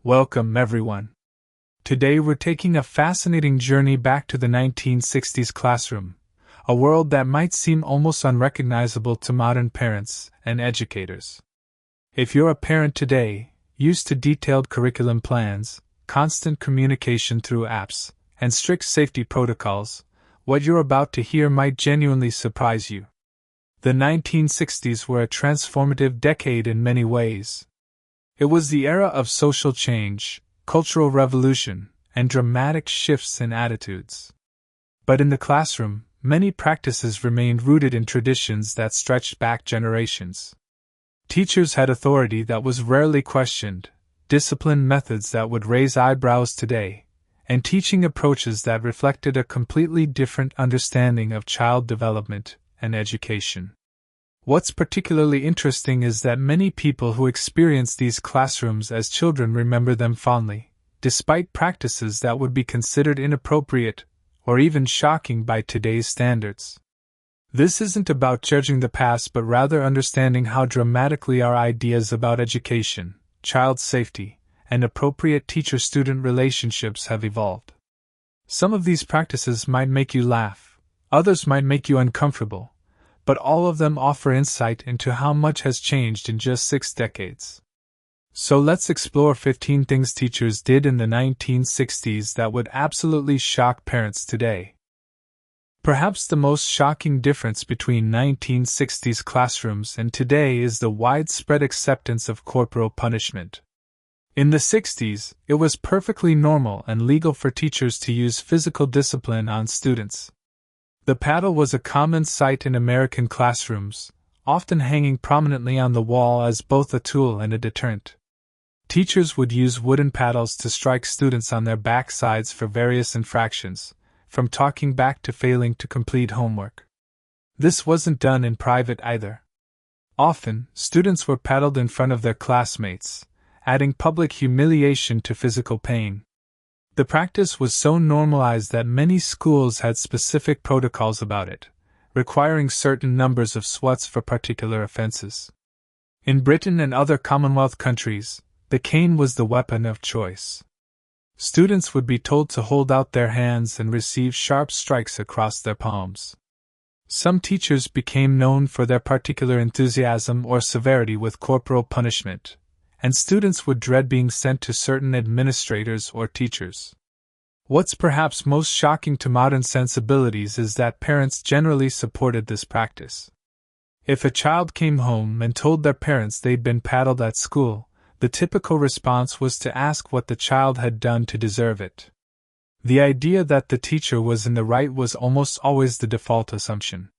Welcome, everyone. Today we're taking a fascinating journey back to the 1960s classroom, a world that might seem almost unrecognizable to modern parents and educators. If you're a parent today, used to detailed curriculum plans, constant communication through apps, and strict safety protocols, what you're about to hear might genuinely surprise you. The 1960s were a transformative decade in many ways. It was the era of social change, cultural revolution, and dramatic shifts in attitudes. But in the classroom, many practices remained rooted in traditions that stretched back generations. Teachers had authority that was rarely questioned, discipline methods that would raise eyebrows today, and teaching approaches that reflected a completely different understanding of child development and education. What's particularly interesting is that many people who experienced these classrooms as children remember them fondly, despite practices that would be considered inappropriate or even shocking by today's standards. This isn't about judging the past but rather understanding how dramatically our ideas about education, child safety, and appropriate teacher-student relationships have evolved. Some of these practices might make you laugh, others might make you uncomfortable, but all of them offer insight into how much has changed in just 6 decades. So let's explore 15 things teachers did in the 1960s that would absolutely shock parents today. Perhaps the most shocking difference between 1960s classrooms and today is the widespread acceptance of corporal punishment. In the 60s, it was perfectly normal and legal for teachers to use physical discipline on students. The paddle was a common sight in American classrooms, often hanging prominently on the wall as both a tool and a deterrent. Teachers would use wooden paddles to strike students on their backsides for various infractions, from talking back to failing to complete homework. This wasn't done in private either. Often, students were paddled in front of their classmates, adding public humiliation to physical pain. The practice was so normalized that many schools had specific protocols about it, requiring certain numbers of swats for particular offenses. In Britain and other Commonwealth countries, the cane was the weapon of choice. Students would be told to hold out their hands and receive sharp strikes across their palms. Some teachers became known for their particular enthusiasm or severity with corporal punishment, and students would dread being sent to certain administrators or teachers. What's perhaps most shocking to modern sensibilities is that parents generally supported this practice. If a child came home and told their parents they'd been paddled at school, the typical response was to ask what the child had done to deserve it. The idea that the teacher was in the right was almost always the default assumption.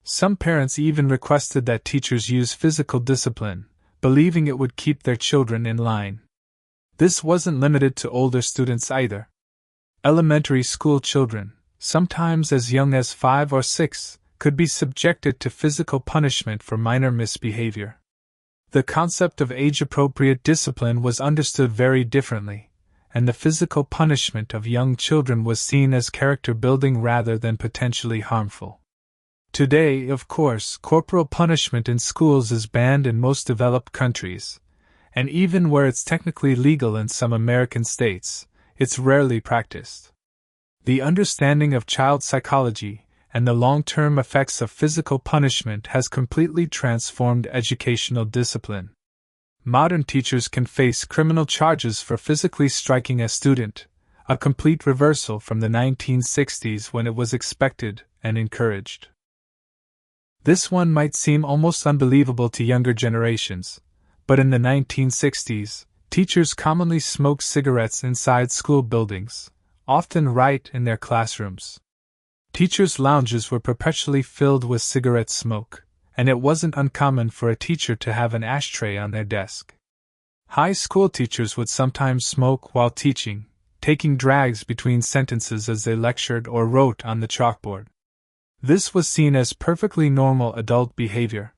Some parents even requested that teachers use physical discipline, believing it would keep their children in line. This wasn't limited to older students either. Elementary school children, sometimes as young as 5 or 6, could be subjected to physical punishment for minor misbehavior. The concept of age-appropriate discipline was understood very differently, and the physical punishment of young children was seen as character-building rather than potentially harmful. Today, of course, corporal punishment in schools is banned in most developed countries, and even where it's technically legal in some American states, it's rarely practiced. The understanding of child psychology and the long-term effects of physical punishment has completely transformed educational discipline. Modern teachers can face criminal charges for physically striking a student, a complete reversal from the 1960s when it was expected and encouraged. This one might seem almost unbelievable to younger generations, but in the 1960s, teachers commonly smoked cigarettes inside school buildings, often right in their classrooms. Teachers' lounges were perpetually filled with cigarette smoke, and it wasn't uncommon for a teacher to have an ashtray on their desk. High school teachers would sometimes smoke while teaching, taking drags between sentences as they lectured or wrote on the chalkboard. This was seen as perfectly normal adult behavior.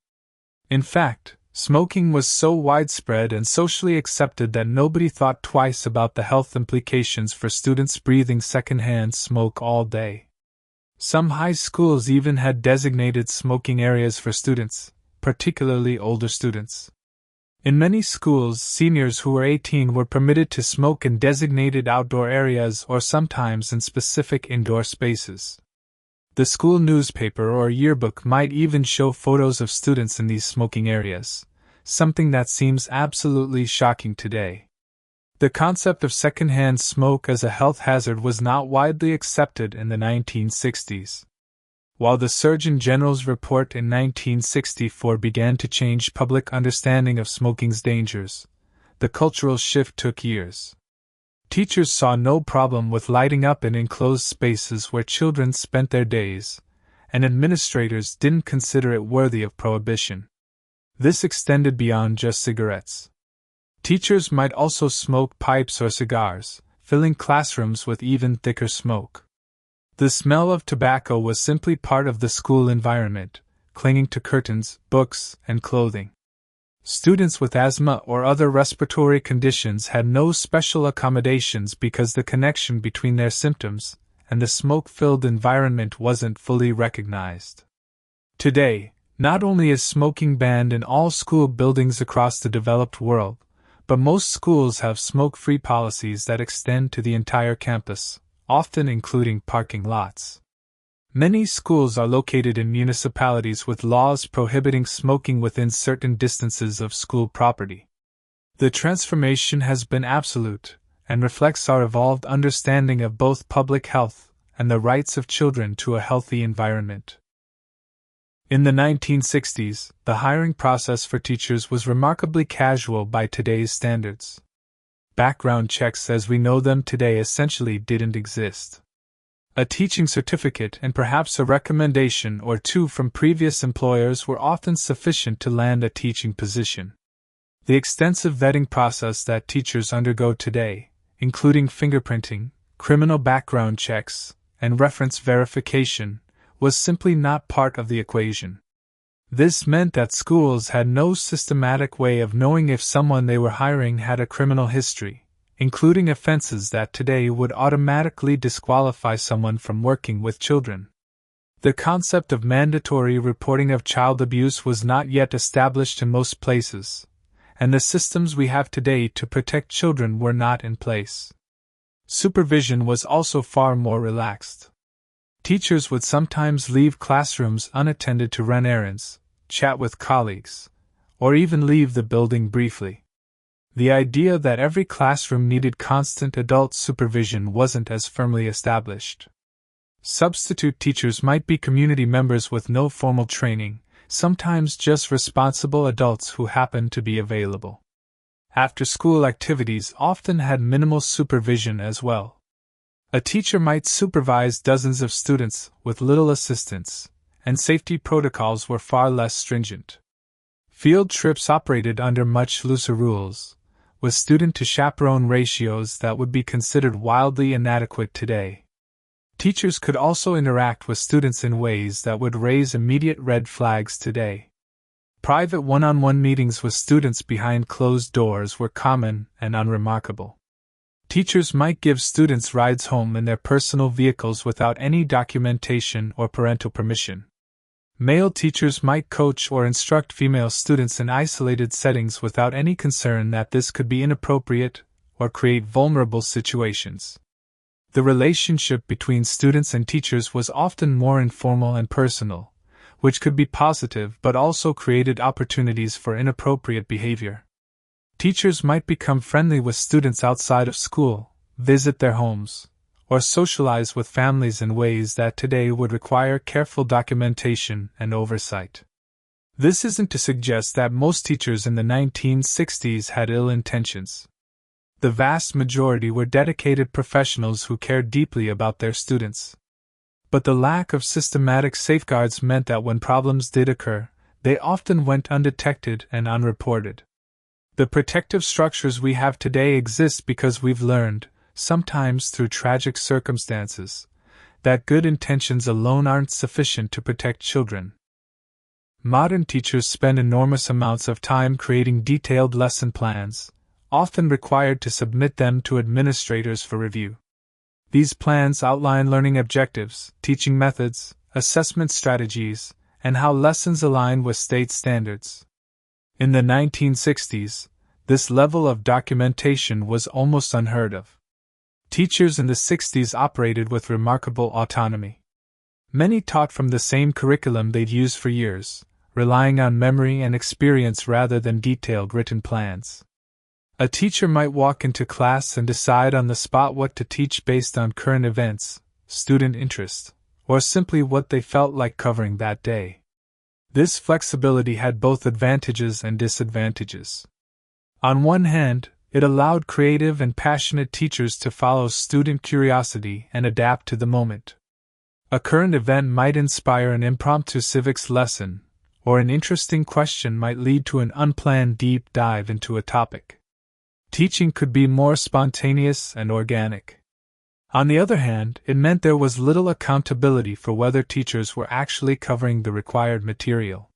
In fact, smoking was so widespread and socially accepted that nobody thought twice about the health implications for students breathing secondhand smoke all day. Some high schools even had designated smoking areas for students, particularly older students. In many schools, seniors who were 18 were permitted to smoke in designated outdoor areas or sometimes in specific indoor spaces. The school newspaper or yearbook might even show photos of students in these smoking areas, something that seems absolutely shocking today. The concept of secondhand smoke as a health hazard was not widely accepted in the 1960s. While the Surgeon General's report in 1964 began to change public understanding of smoking's dangers, the cultural shift took years. Teachers saw no problem with lighting up in enclosed spaces where children spent their days, and administrators didn't consider it worthy of prohibition. This extended beyond just cigarettes. Teachers might also smoke pipes or cigars, filling classrooms with even thicker smoke. The smell of tobacco was simply part of the school environment, clinging to curtains, books, and clothing. Students with asthma or other respiratory conditions had no special accommodations because the connection between their symptoms and the smoke-filled environment wasn't fully recognized. Today, not only is smoking banned in all school buildings across the developed world, but most schools have smoke-free policies that extend to the entire campus, often including parking lots. Many schools are located in municipalities with laws prohibiting smoking within certain distances of school property. The transformation has been absolute, and reflects our evolved understanding of both public health and the rights of children to a healthy environment. In the 1960s, the hiring process for teachers was remarkably casual by today's standards. Background checks as we know them today essentially didn't exist. A teaching certificate and perhaps a recommendation or two from previous employers were often sufficient to land a teaching position. The extensive vetting process that teachers undergo today, including fingerprinting, criminal background checks, and reference verification, was simply not part of the equation. This meant that schools had no systematic way of knowing if someone they were hiring had a criminal history, including offenses that today would automatically disqualify someone from working with children. The concept of mandatory reporting of child abuse was not yet established in most places, and the systems we have today to protect children were not in place. Supervision was also far more relaxed. Teachers would sometimes leave classrooms unattended to run errands, chat with colleagues, or even leave the building briefly. The idea that every classroom needed constant adult supervision wasn't as firmly established. Substitute teachers might be community members with no formal training, sometimes just responsible adults who happened to be available. After-school activities often had minimal supervision as well. A teacher might supervise dozens of students with little assistance, and safety protocols were far less stringent. Field trips operated under much looser rules, with student-to-chaperone ratios that would be considered wildly inadequate today. Teachers could also interact with students in ways that would raise immediate red flags today. Private one-on-one meetings with students behind closed doors were common and unremarkable. Teachers might give students rides home in their personal vehicles without any documentation or parental permission. Male teachers might coach or instruct female students in isolated settings without any concern that this could be inappropriate or create vulnerable situations. The relationship between students and teachers was often more informal and personal, which could be positive but also created opportunities for inappropriate behavior. Teachers might become friendly with students outside of school, visit their homes, or socialize with families in ways that today would require careful documentation and oversight. This isn't to suggest that most teachers in the 1960s had ill intentions. The vast majority were dedicated professionals who cared deeply about their students. But the lack of systematic safeguards meant that when problems did occur, they often went undetected and unreported. The protective structures we have today exist because we've learned, sometimes through tragic circumstances, that good intentions alone aren't sufficient to protect children. Modern teachers spend enormous amounts of time creating detailed lesson plans, often required to submit them to administrators for review. These plans outline learning objectives, teaching methods, assessment strategies, and how lessons align with state standards. In the 1960s, this level of documentation was almost unheard of. Teachers in the 60s operated with remarkable autonomy. Many taught from the same curriculum they'd used for years, relying on memory and experience rather than detailed written plans. A teacher might walk into class and decide on the spot what to teach based on current events, student interest, or simply what they felt like covering that day. This flexibility had both advantages and disadvantages. On one hand, it allowed creative and passionate teachers to follow student curiosity and adapt to the moment. A current event might inspire an impromptu civics lesson, or an interesting question might lead to an unplanned deep dive into a topic. Teaching could be more spontaneous and organic. On the other hand, it meant there was little accountability for whether teachers were actually covering the required material.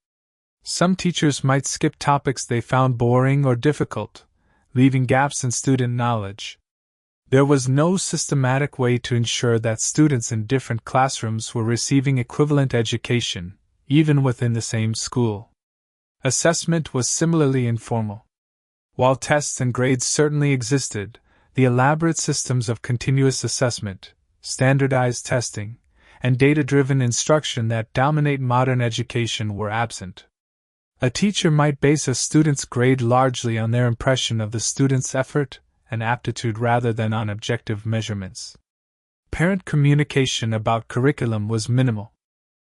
Some teachers might skip topics they found boring or difficult, leaving gaps in student knowledge. There was no systematic way to ensure that students in different classrooms were receiving equivalent education, even within the same school. Assessment was similarly informal. While tests and grades certainly existed, the elaborate systems of continuous assessment, standardized testing, and data-driven instruction that dominate modern education were absent. A teacher might base a student's grade largely on their impression of the student's effort and aptitude rather than on objective measurements. Parent communication about curriculum was minimal.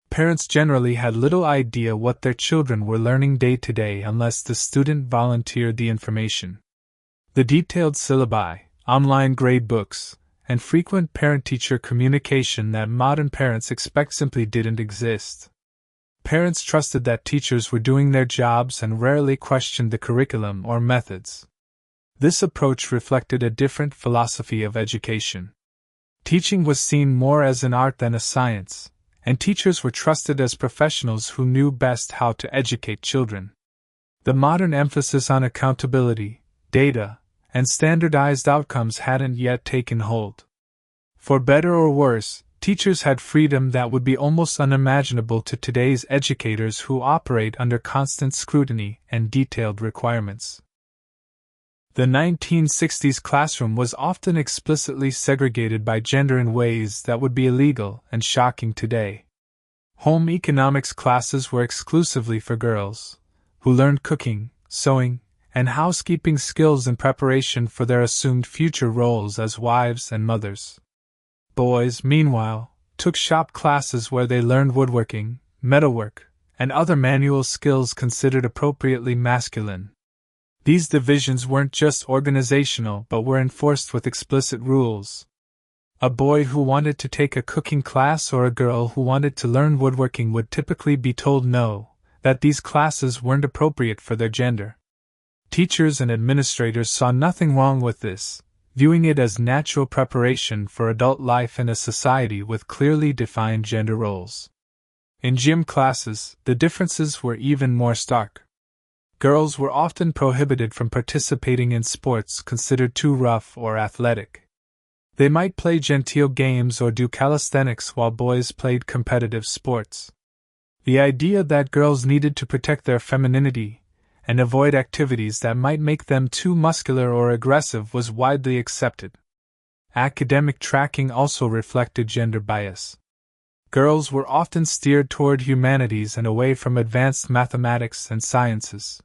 Parents generally had little idea what their children were learning day to day unless the student volunteered the information. The detailed syllabi, online grade books, and frequent parent-teacher communication that modern parents expect simply didn't exist. Parents trusted that teachers were doing their jobs and rarely questioned the curriculum or methods. This approach reflected a different philosophy of education. Teaching was seen more as an art than a science, and teachers were trusted as professionals who knew best how to educate children. The modern emphasis on accountability, data, and standardized outcomes hadn't yet taken hold. For better or worse, teachers had freedom that would be almost unimaginable to today's educators who operate under constant scrutiny and detailed requirements. The 1960s classroom was often explicitly segregated by gender in ways that would be illegal and shocking today. Home economics classes were exclusively for girls, who learned cooking, sewing, and housekeeping skills in preparation for their assumed future roles as wives and mothers. Boys, meanwhile, took shop classes where they learned woodworking, metalwork, and other manual skills considered appropriately masculine. These divisions weren't just organizational but were enforced with explicit rules. A boy who wanted to take a cooking class or a girl who wanted to learn woodworking would typically be told no, that these classes weren't appropriate for their gender. Teachers and administrators saw nothing wrong with this, viewing it as natural preparation for adult life in a society with clearly defined gender roles. In gym classes, the differences were even more stark. Girls were often prohibited from participating in sports considered too rough or athletic. They might play genteel games or do calisthenics while boys played competitive sports. The idea that girls needed to protect their femininity and avoid activities that might make them too muscular or aggressive was widely accepted. Academic tracking also reflected gender bias. Girls were often steered toward humanities and away from advanced mathematics and sciences.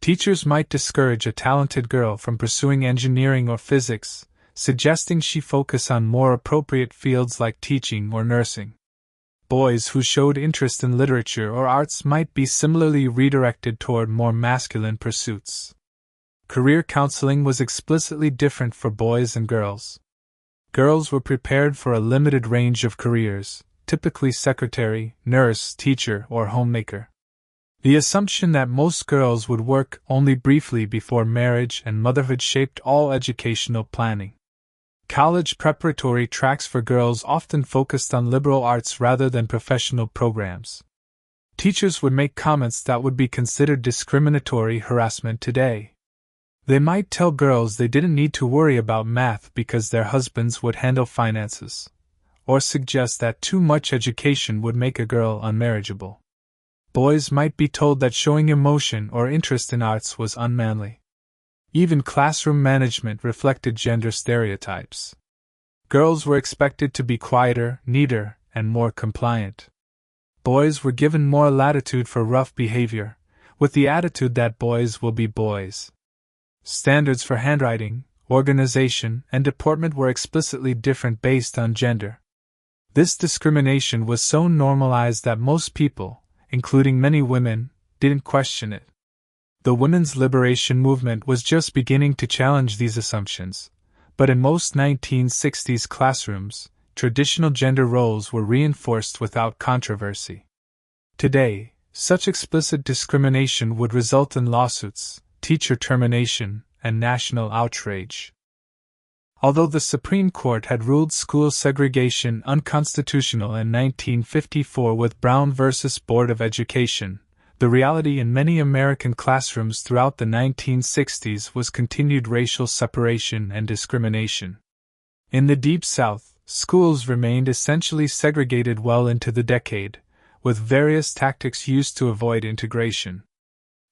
Teachers might discourage a talented girl from pursuing engineering or physics, suggesting she focus on more appropriate fields like teaching or nursing. Boys who showed interest in literature or arts might be similarly redirected toward more masculine pursuits. Career counseling was explicitly different for boys and girls. Girls were prepared for a limited range of careers, typically secretary, nurse, teacher, or homemaker. The assumption that most girls would work only briefly before marriage and motherhood shaped all educational planning. College preparatory tracks for girls often focused on liberal arts rather than professional programs. Teachers would make comments that would be considered discriminatory harassment today. They might tell girls they didn't need to worry about math because their husbands would handle finances, or suggest that too much education would make a girl unmarriageable. boys might be told that showing emotion or interest in arts was unmanly. Even classroom management reflected gender stereotypes. Girls were expected to be quieter, neater, and more compliant. Boys were given more latitude for rough behavior, with the attitude that boys will be boys. Standards for handwriting, organization, and deportment were explicitly different based on gender. This discrimination was so normalized that most people, including many women, didn't question it. The women's liberation movement was just beginning to challenge these assumptions, but in most 1960s classrooms, traditional gender roles were reinforced without controversy. Today, such explicit discrimination would result in lawsuits, teacher termination, and national outrage. Although the Supreme Court had ruled school segregation unconstitutional in 1954 with Brown v. Board of Education, the reality in many American classrooms throughout the 1960s was continued racial separation and discrimination. In the Deep South, schools remained essentially segregated well into the decade, with various tactics used to avoid integration.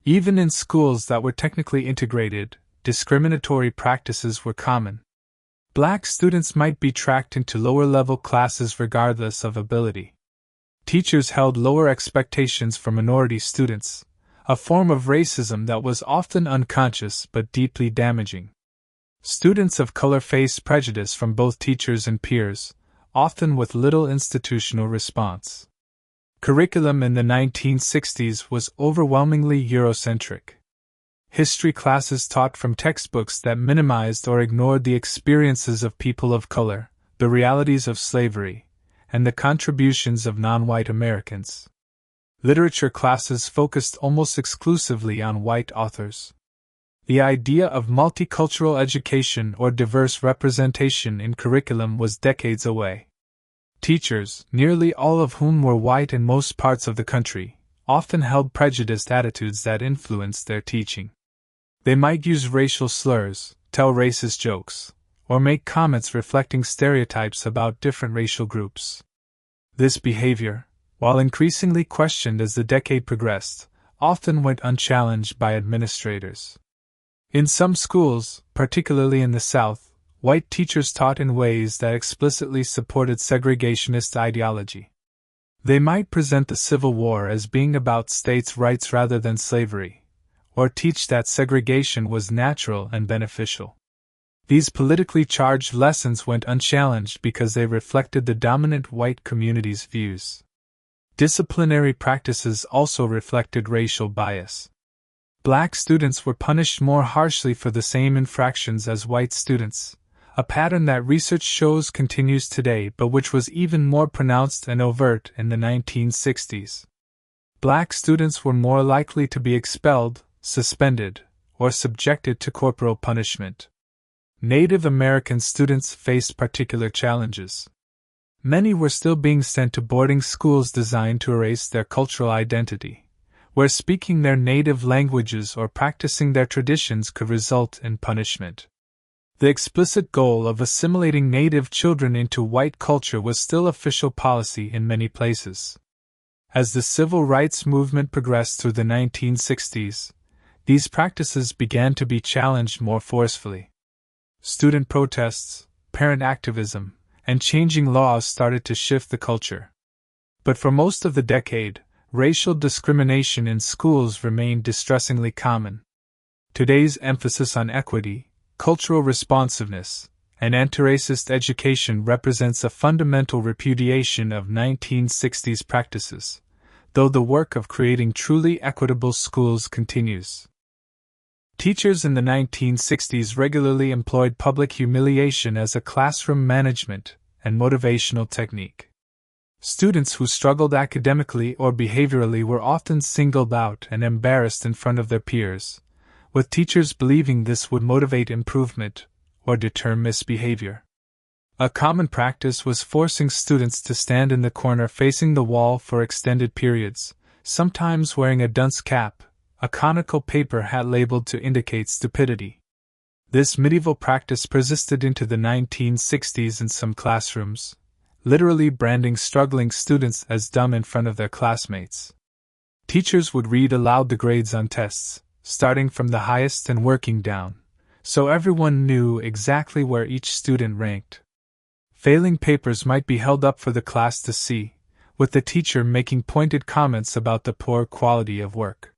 Even in schools that were technically integrated, discriminatory practices were common. Black students might be tracked into lower-level classes regardless of ability. Teachers held lower expectations for minority students, a form of racism that was often unconscious but deeply damaging. Students of color faced prejudice from both teachers and peers, often with little institutional response. Curriculum in the 1960s was overwhelmingly Eurocentric. History classes taught from textbooks that minimized or ignored the experiences of people of color, the realities of slavery, and the contributions of non-white Americans. Literature classes focused almost exclusively on white authors. The idea of multicultural education or diverse representation in curriculum was decades away. Teachers, nearly all of whom were white in most parts of the country, often held prejudiced attitudes that influenced their teaching. They might use racial slurs, tell racist jokes, or make comments reflecting stereotypes about different racial groups. This behavior, while increasingly questioned as the decade progressed, often went unchallenged by administrators. In some schools, particularly in the South, white teachers taught in ways that explicitly supported segregationist ideology. They might present the Civil War as being about states' rights rather than slavery, or teach that segregation was natural and beneficial. These politically charged lessons went unchallenged because they reflected the dominant white community's views. Disciplinary practices also reflected racial bias. Black students were punished more harshly for the same infractions as white students, a pattern that research shows continues today but which was even more pronounced and overt in the 1960s. Black students were more likely to be expelled, suspended, or subjected to corporal punishment. Native American students faced particular challenges. Many were still being sent to boarding schools designed to erase their cultural identity, where speaking their native languages or practicing their traditions could result in punishment. The explicit goal of assimilating Native children into white culture was still official policy in many places. As the civil rights movement progressed through the 1960s, these practices began to be challenged more forcefully. Student protests, parent activism, and changing laws started to shift the culture. But for most of the decade, racial discrimination in schools remained distressingly common. Today's emphasis on equity, cultural responsiveness, and anti-racist education represents a fundamental repudiation of 1960s practices, though the work of creating truly equitable schools continues. Teachers in the 1960s regularly employed public humiliation as a classroom management and motivational technique. Students who struggled academically or behaviorally were often singled out and embarrassed in front of their peers, with teachers believing this would motivate improvement or deter misbehavior. A common practice was forcing students to stand in the corner facing the wall for extended periods, sometimes wearing a dunce cap, a conical paper hat labeled to indicate stupidity. This medieval practice persisted into the 1960s in some classrooms, literally branding struggling students as dumb in front of their classmates. Teachers would read aloud the grades on tests, starting from the highest and working down, so everyone knew exactly where each student ranked. Failing papers might be held up for the class to see, with the teacher making pointed comments about the poor quality of work.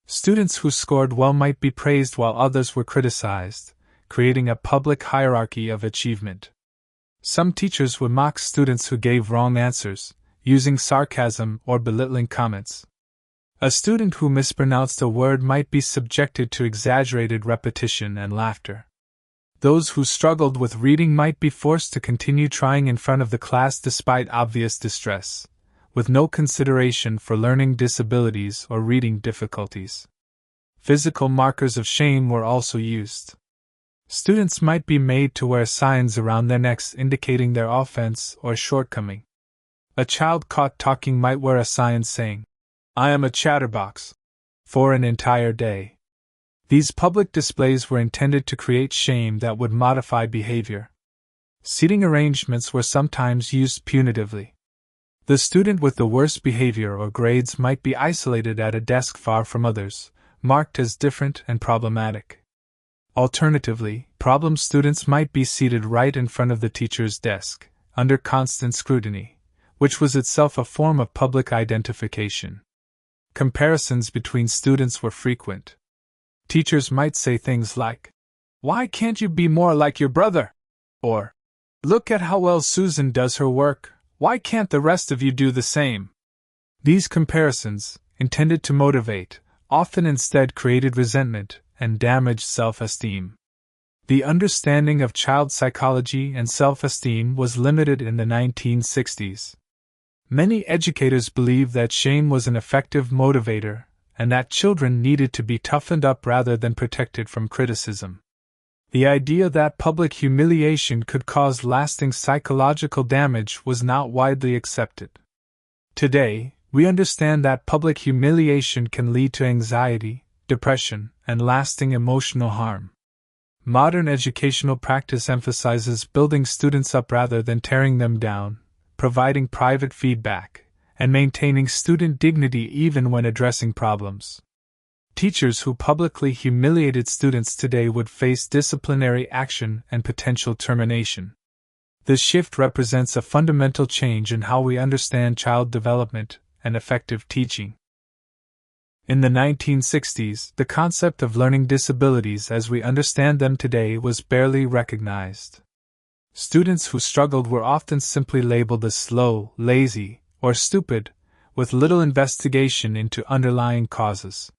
Students who scored well might be praised while others were criticized, creating a public hierarchy of achievement. Some teachers would mock students who gave wrong answers, using sarcasm or belittling comments. A student who mispronounced a word might be subjected to exaggerated repetition and laughter. Those who struggled with reading might be forced to continue trying in front of the class despite obvious distress, with no consideration for learning disabilities or reading difficulties. Physical markers of shame were also used. Students might be made to wear signs around their necks indicating their offense or shortcoming. A child caught talking might wear a sign saying, "I am a chatterbox," for an entire day. These public displays were intended to create shame that would modify behavior. Seating arrangements were sometimes used punitively. The student with the worst behavior or grades might be isolated at a desk far from others, marked as different and problematic. Alternatively, problem students might be seated right in front of the teacher's desk, under constant scrutiny, which was itself a form of public identification. Comparisons between students were frequent. Teachers might say things like, "Why can't you be more like your brother?" Or, "Look at how well Susan does her work, why can't the rest of you do the same?" These comparisons, intended to motivate, often instead created resentment and damaged self-esteem. The understanding of child psychology and self-esteem was limited in the 1960s. Many educators believed that shame was an effective motivator, and that children needed to be toughened up rather than protected from criticism. The idea that public humiliation could cause lasting psychological damage was not widely accepted. Today, we understand that public humiliation can lead to anxiety, depression, and lasting emotional harm. Modern educational practice emphasizes building students up rather than tearing them down, providing private feedback, and maintaining student dignity even when addressing problems. Teachers who publicly humiliated students today would face disciplinary action and potential termination. This shift represents a fundamental change in how we understand child development and effective teaching. In the 1960s, the concept of learning disabilities as we understand them today was barely recognized. Students who struggled were often simply labeled as slow, lazy, or stupid, with little investigation into underlying causes.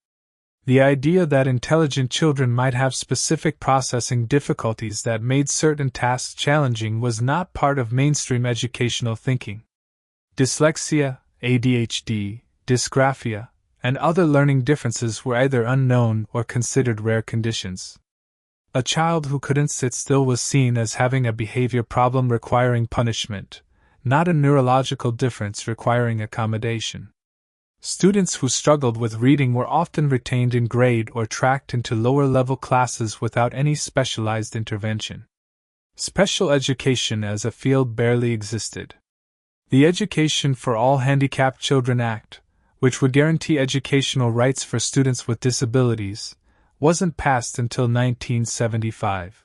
The idea that intelligent children might have specific processing difficulties that made certain tasks challenging was not part of mainstream educational thinking. Dyslexia, ADHD, dysgraphia, and other learning differences were either unknown or considered rare conditions. A child who couldn't sit still was seen as having a behavior problem requiring punishment, not a neurological difference requiring accommodation. Students who struggled with reading were often retained in grade or tracked into lower-level classes without any specialized intervention. Special education as a field barely existed. The Education for All Handicapped Children Act, which would guarantee educational rights for students with disabilities, wasn't passed until 1975.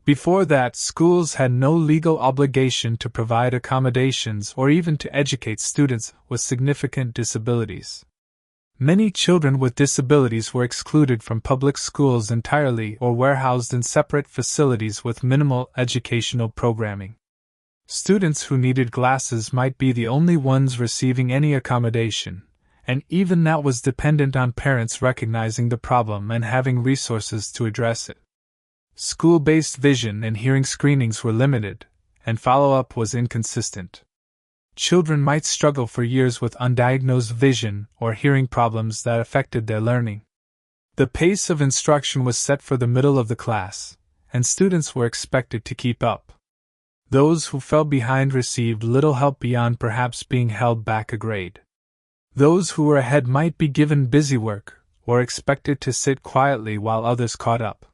Before that, schools had no legal obligation to provide accommodations or even to educate students with significant disabilities. Many children with disabilities were excluded from public schools entirely or warehoused in separate facilities with minimal educational programming. Students who needed glasses might be the only ones receiving any accommodation, and even that was dependent on parents recognizing the problem and having resources to address it. School-based vision and hearing screenings were limited, and follow-up was inconsistent. Children might struggle for years with undiagnosed vision or hearing problems that affected their learning. The pace of instruction was set for the middle of the class, and students were expected to keep up. Those who fell behind received little help beyond perhaps being held back a grade. Those who were ahead might be given busy work, or expected to sit quietly while others caught up.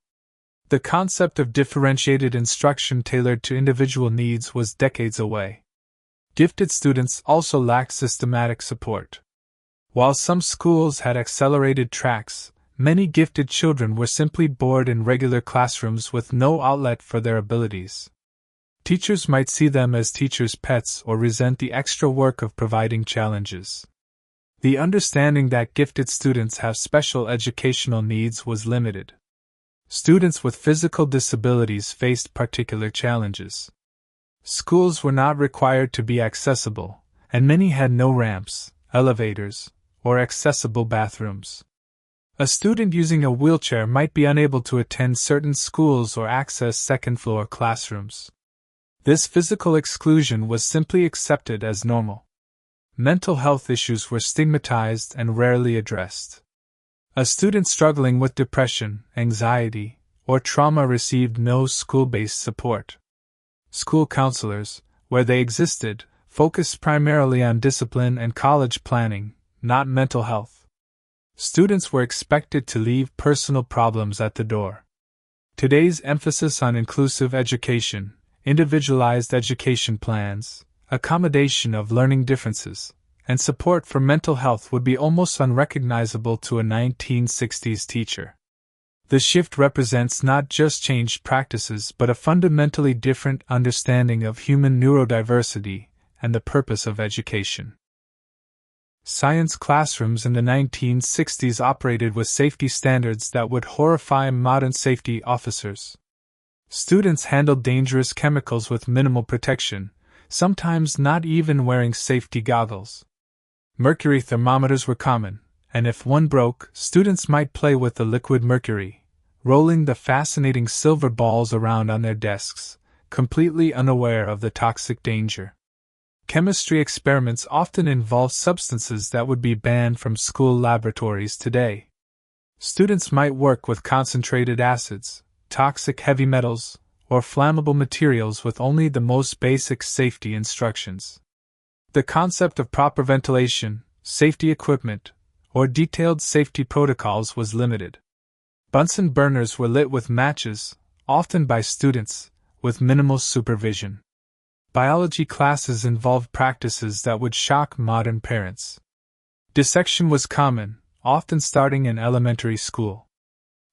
The concept of differentiated instruction tailored to individual needs was decades away. Gifted students also lacked systematic support. While some schools had accelerated tracks, many gifted children were simply bored in regular classrooms with no outlet for their abilities. Teachers might see them as teachers' pets or resent the extra work of providing challenges. The understanding that gifted students have special educational needs was limited. Students with physical disabilities faced particular challenges. Schools were not required to be accessible, and many had no ramps, elevators, or accessible bathrooms. A student using a wheelchair might be unable to attend certain schools or access second-floor classrooms. This physical exclusion was simply accepted as normal. Mental health issues were stigmatized and rarely addressed. A student struggling with depression, anxiety, or trauma received no school-based support. School counselors, where they existed, focused primarily on discipline and college planning, not mental health. Students were expected to leave personal problems at the door. Today's emphasis on inclusive education, individualized education plans, accommodation of learning differences, and support for mental health would be almost unrecognizable to a 1960s teacher. The shift represents not just changed practices but a fundamentally different understanding of human neurodiversity and the purpose of education. Science classrooms in the 1960s operated with safety standards that would horrify modern safety officers. Students handled dangerous chemicals with minimal protection, sometimes not even wearing safety goggles. Mercury thermometers were common, and if one broke, students might play with the liquid mercury, rolling the fascinating silver balls around on their desks, completely unaware of the toxic danger. Chemistry experiments often involve substances that would be banned from school laboratories today. Students might work with concentrated acids, toxic heavy metals, or flammable materials with only the most basic safety instructions. The concept of proper ventilation, safety equipment, or detailed safety protocols was limited. Bunsen burners were lit with matches, often by students, with minimal supervision. Biology classes involved practices that would shock modern parents. Dissection was common, often starting in elementary school.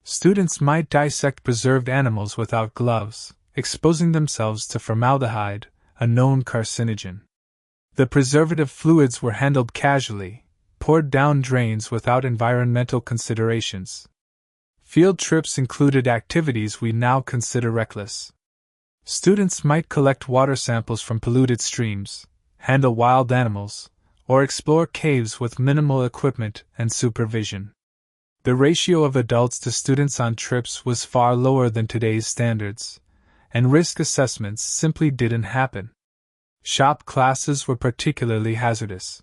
Students might dissect preserved animals without gloves, exposing themselves to formaldehyde, a known carcinogen. The preservative fluids were handled casually, poured down drains without environmental considerations. Field trips included activities we now consider reckless. Students might collect water samples from polluted streams, handle wild animals, or explore caves with minimal equipment and supervision. The ratio of adults to students on trips was far lower than today's standards, and risk assessments simply didn't happen. Shop classes were particularly hazardous.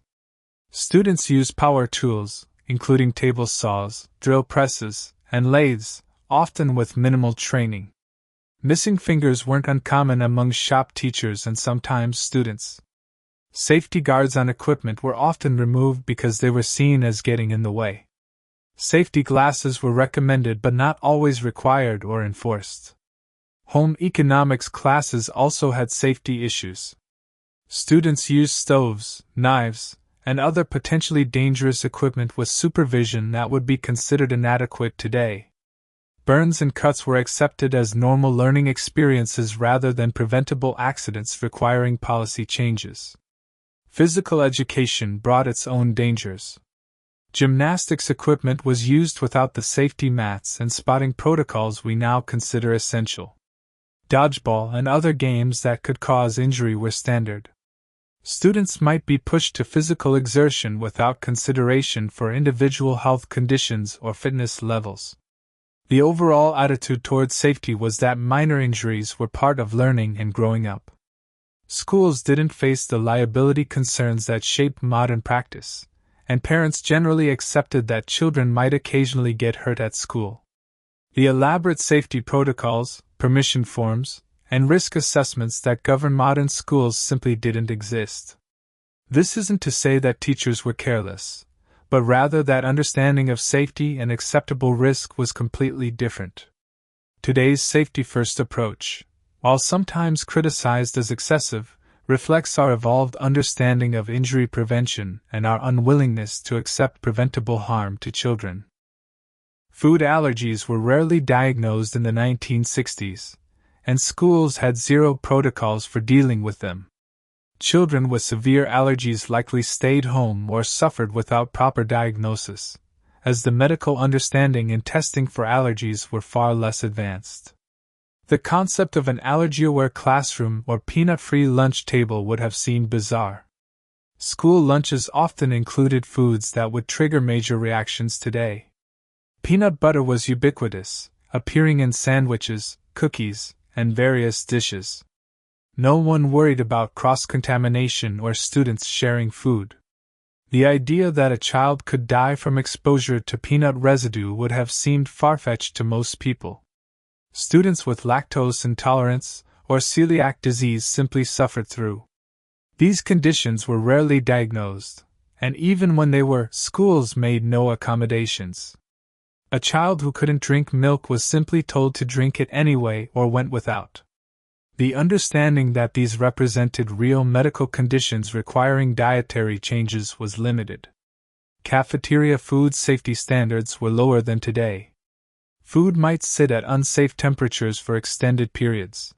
Students used power tools, including table saws, drill presses, and lathes, often with minimal training. Missing fingers weren't uncommon among shop teachers and sometimes students. Safety guards on equipment were often removed because they were seen as getting in the way. Safety glasses were recommended but not always required or enforced. Home economics classes also had safety issues. Students used stoves, knives, and other potentially dangerous equipment with supervision that would be considered inadequate today. Burns and cuts were accepted as normal learning experiences rather than preventable accidents requiring policy changes. Physical education brought its own dangers. Gymnastics equipment was used without the safety mats and spotting protocols we now consider essential. Dodgeball and other games that could cause injury were standard. Students might be pushed to physical exertion without consideration for individual health conditions or fitness levels. The overall attitude towards safety was that minor injuries were part of learning and growing up. Schools didn't face the liability concerns that shape modern practice, and parents generally accepted that children might occasionally get hurt at school. The elaborate safety protocols, permission forms, and risk assessments that govern modern schools simply didn't exist. This isn't to say that teachers were careless, but rather that understanding of safety and acceptable risk was completely different. Today's safety-first approach, while sometimes criticized as excessive, reflects our evolved understanding of injury prevention and our unwillingness to accept preventable harm to children. Food allergies were rarely diagnosed in the 1960s, and schools had zero protocols for dealing with them. Children with severe allergies likely stayed home or suffered without proper diagnosis, as the medical understanding and testing for allergies were far less advanced. The concept of an allergy-aware classroom or peanut-free lunch table would have seemed bizarre. School lunches often included foods that would trigger major reactions today. Peanut butter was ubiquitous, appearing in sandwiches, cookies, and various dishes. No one worried about cross-contamination or students sharing food. The idea that a child could die from exposure to peanut residue would have seemed far-fetched to most people. Students with lactose intolerance or celiac disease simply suffered through. These conditions were rarely diagnosed, and even when they were, schools made no accommodations. A child who couldn't drink milk was simply told to drink it anyway or went without. The understanding that these represented real medical conditions requiring dietary changes was limited. Cafeteria food safety standards were lower than today. Food might sit at unsafe temperatures for extended periods.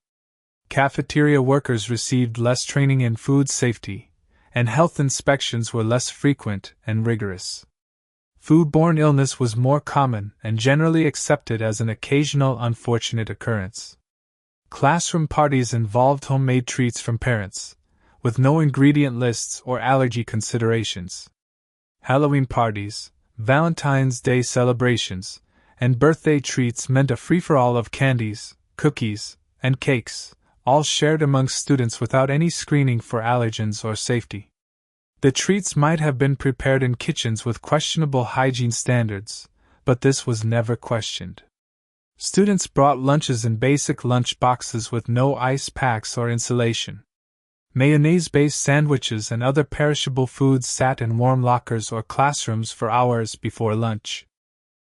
Cafeteria workers received less training in food safety, and health inspections were less frequent and rigorous. Foodborne illness was more common and generally accepted as an occasional unfortunate occurrence. Classroom parties involved homemade treats from parents, with no ingredient lists or allergy considerations. Halloween parties, Valentine's Day celebrations, and birthday treats meant a free-for-all of candies, cookies, and cakes, all shared among students without any screening for allergens or safety. The treats might have been prepared in kitchens with questionable hygiene standards, but this was never questioned. Students brought lunches in basic lunch boxes with no ice packs or insulation. Mayonnaise-based sandwiches and other perishable foods sat in warm lockers or classrooms for hours before lunch.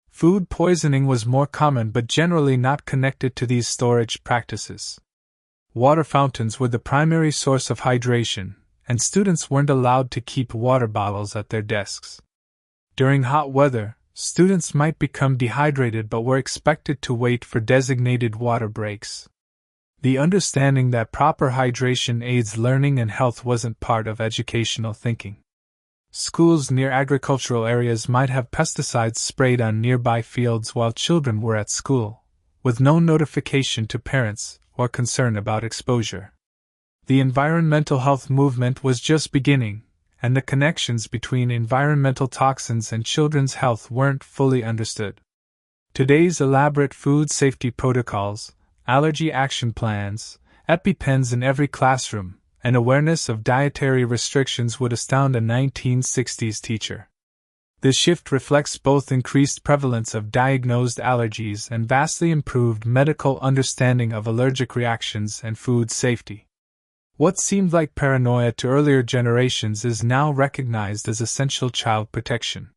Food poisoning was more common but generally not connected to these storage practices. Water fountains were the primary source of hydration, and students weren't allowed to keep water bottles at their desks. During hot weather, students might become dehydrated but were expected to wait for designated water breaks. The understanding that proper hydration aids learning and health wasn't part of educational thinking. Schools near agricultural areas might have pesticides sprayed on nearby fields while children were at school, with no notification to parents or concern about exposure. The environmental health movement was just beginning, and the connections between environmental toxins and children's health weren't fully understood. Today's elaborate food safety protocols, allergy action plans, EpiPens in every classroom, and awareness of dietary restrictions would astound a 1960s teacher. This shift reflects both increased prevalence of diagnosed allergies and vastly improved medical understanding of allergic reactions and food safety. What seemed like paranoia to earlier generations is now recognized as essential child protection.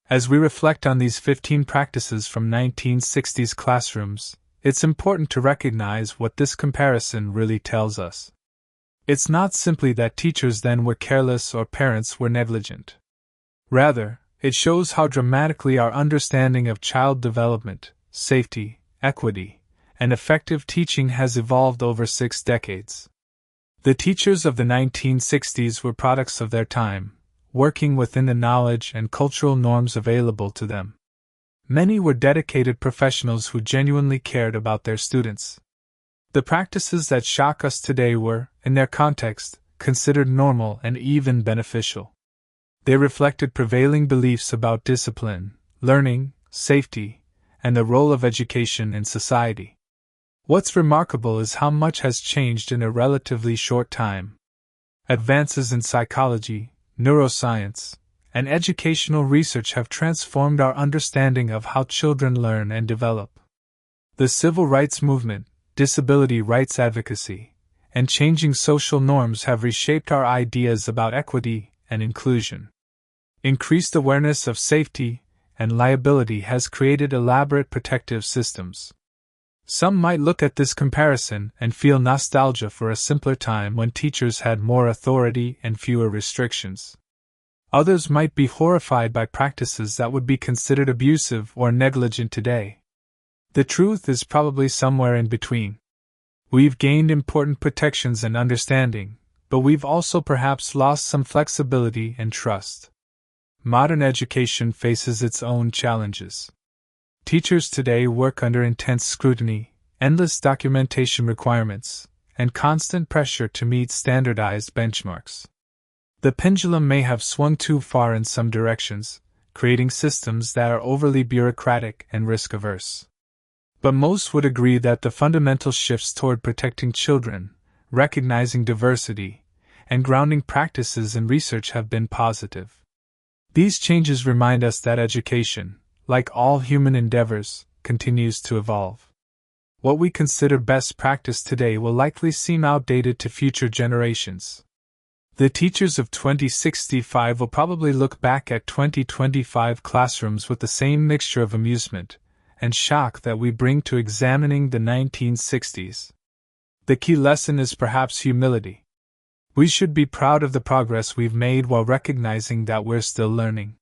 As we reflect on these 15 practices from 1960s classrooms, it's important to recognize what this comparison really tells us. It's not simply that teachers then were careless or parents were negligent. Rather, it shows how dramatically our understanding of child development, safety, equity, and effective teaching has evolved over 6 decades. The teachers of the 1960s were products of their time, working within the knowledge and cultural norms available to them. Many were dedicated professionals who genuinely cared about their students. The practices that shock us today were, in their context, considered normal and even beneficial. They reflected prevailing beliefs about discipline, learning, safety, and the role of education in society. What's remarkable is how much has changed in a relatively short time. Advances in psychology, neuroscience, and educational research have transformed our understanding of how children learn and develop. The civil rights movement, disability rights advocacy, and changing social norms have reshaped our ideas about equity and inclusion. Increased awareness of safety and liability has created elaborate protective systems. Some might look at this comparison and feel nostalgia for a simpler time when teachers had more authority and fewer restrictions. Others might be horrified by practices that would be considered abusive or negligent today. The truth is probably somewhere in between. We've gained important protections and understanding, but we've also perhaps lost some flexibility and trust. Modern education faces its own challenges. Teachers today work under intense scrutiny, endless documentation requirements, and constant pressure to meet standardized benchmarks. The pendulum may have swung too far in some directions, creating systems that are overly bureaucratic and risk-averse. But most would agree that the fundamental shifts toward protecting children, recognizing diversity, and grounding practices in research have been positive. These changes remind us that education, like all human endeavors, continues to evolve. What we consider best practice today will likely seem outdated to future generations. The teachers of 2065 will probably look back at 2025 classrooms with the same mixture of amusement and shock that we bring to examining the 1960s. The key lesson is perhaps humility. We should be proud of the progress we've made while recognizing that we're still learning.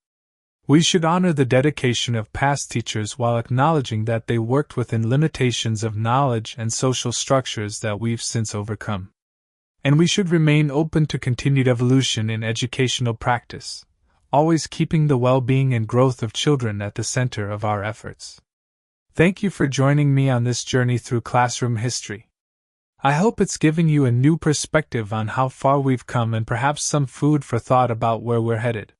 We should honor the dedication of past teachers while acknowledging that they worked within limitations of knowledge and social structures that we've since overcome. And we should remain open to continued evolution in educational practice, always keeping the well-being and growth of children at the center of our efforts. Thank you for joining me on this journey through classroom history. I hope it's given you a new perspective on how far we've come and perhaps some food for thought about where we're headed.